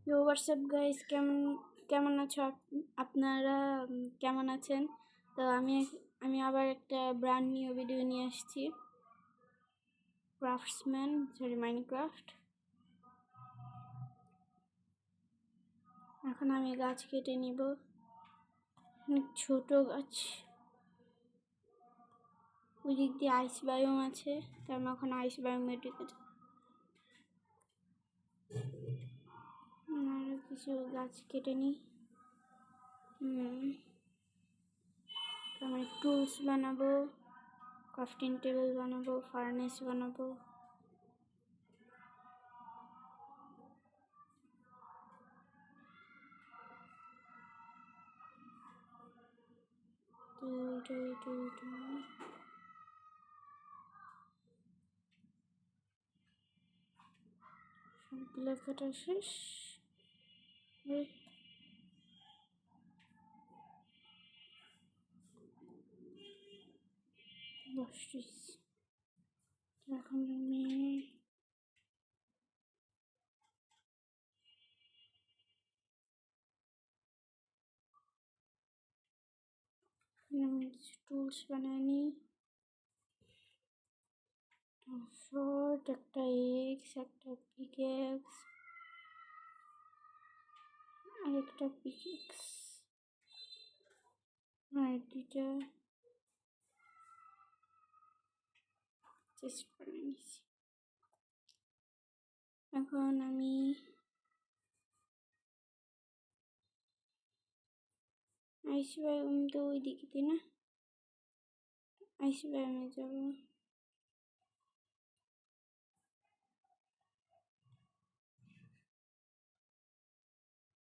WhatsApp guys, কেমন আছো আপনারা? কেমন আছেন? তো আমি আবার একটা ব্র্যান্ড নিউ ভিডিও নিয়ে আসছি। মাইনক্রাফট। এখন আমি গাছ কেটে নিব, অনেক ছোট গাছ। ওই দিক দিয়ে আইস বায়োম আছে, তো আমি এখন আইস বায়োমে ঢুকে যাব। আরো কিছু গাছ কেটে নিই। আমি টুলস বানাবো, ক্রাফটিং টেবিল বানাবো, ফার্নেস বানাবো। সবগুলো কাটা শেষ। এখন আমি টুলস বানাই নি। শর্ট, একটা এক্স, একটা পিকেক্স, আরেকটা পিকেক্স, আর দুইটা চেস্ট বানিয়ে নিছি। এখন আমি আইস বায়োম তো ওই দিকে না, আইস বায়োমে যাব।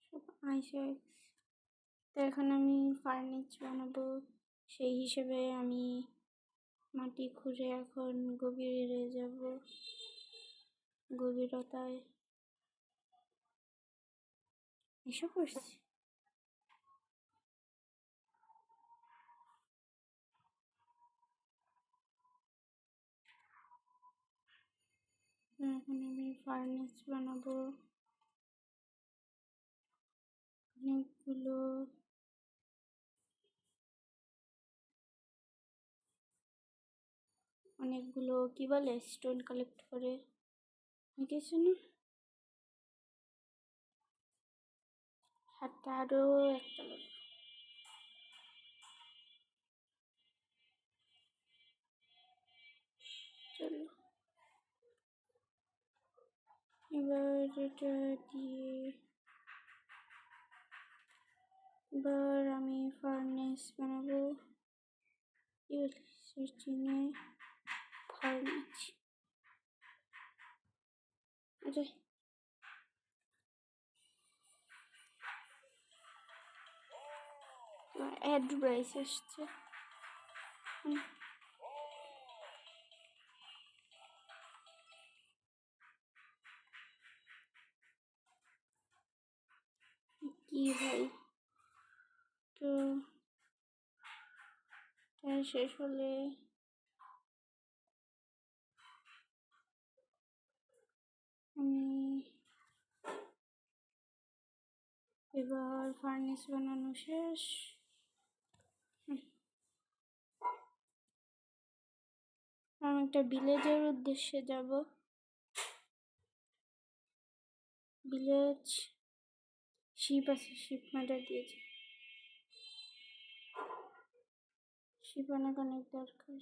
সব আইস। তো এখন আমি ফার্নিচ বানাবো, সেই হিসেবে আমি মাটি খুঁড়ে এখন গভীরে যাব, গভীরতায় এসব করছি। এখন আমি ফার্নেস বানাবো, অনেকগুলো কি বলে স্টোন কালেক্ট করে কিছু না। হাতটা আরো একটা লাগবে। চলো এবার এটা দিয়ে এবার আমি ফার্নেস বানাবো। সার্চিংয়ে ফার্নেস, আরে অ্যাডভাইস আসছে। কি ভাই, তো শেষ হলে আমি এবার ফার্নেস বানানো শেষ। আমি একটা ভিলেজের উদ্দেশ্যে যাব। ভিলেজ শিপ আছে, শিপ মারা দিয়েছে। শিপ অনেক দরকার।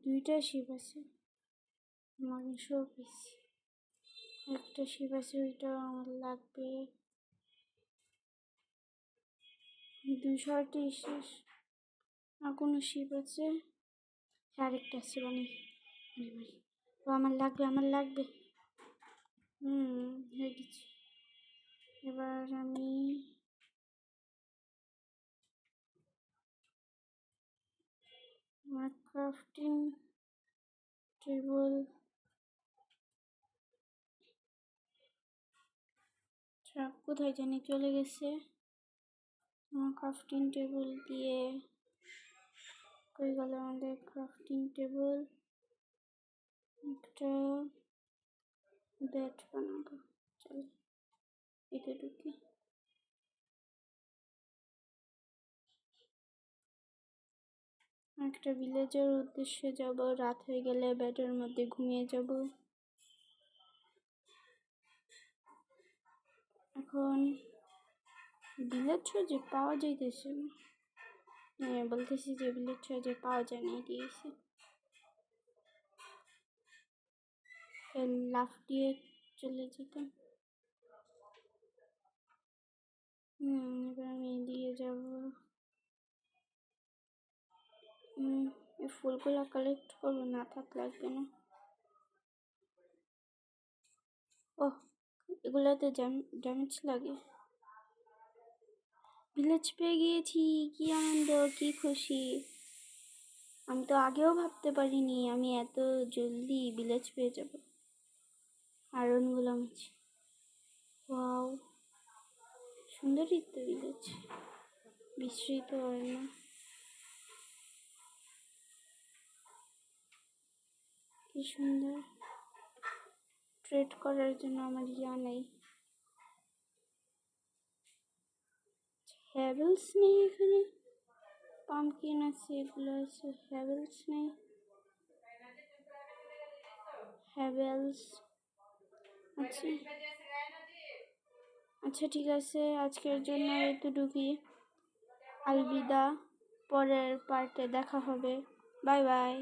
দুইটা শিপ আছে আমার শোপিস, একটা শিপ আছে ওইটা আমার লাগবে। 238 শেষ। আর কোনো শিপ আছে? আরেকটা আছে বানি, ও আমার লাগবে। হয়ে গেছে। এবার আমি আমার ক্রাফটিং টেবিল কোথায় জানি চলে গেছে। আমার ক্রাফটিং টেবিল দিয়ে কই গেল আমাদের ক্রাফটিং টেবিল? একটা ব্যাট বানাবো। চল এতে ঢুকি। একটা ভিলেজের উদ্দেশ্যে যাব, রাত হয়ে গেলে ব্যাটের মধ্যে ঘুমিয়ে যাব। এখন ভিলেজ যে পাওয়া যাইতেছে না, হ্যাঁ বলতেছি যে ভিলেজ যে পাওয়া যায় না, দিয়েছে লাফ দিয়ে চলে যেতাম। এবার আমি দিয়ে যাব। এই ফুলগুলো কালেক্ট করবো, না থাক লাগবে না। ও এগুলোতে ড্যামেজ লাগে। ভিলেজ পেয়ে গিয়েছি, কি আনন্দ, কি খুশি! আমি তো আগেও ভাবতে পারিনি আমি এত জলদি ভিলেজ পেয়ে যাব। আয়রনগুলো আছে, ওয়াও সুন্দরই তো ভিলেজ, বিস্মৃত হয় না? কি সুন্দর! ট্রেড করার জন্য আমার ইয়া নেই, হ্যাভেলস নেই এখানে। পাম্পকিন আছে, এগুলো আছে, হ্যাভেলস নেই। হ্যাভেলস আচ্ছা আচ্ছা ঠিক আছে, আজকের জন্য এতটুকুই। আলবিদা, পরের পার্টে দেখা হবে। Bye bye.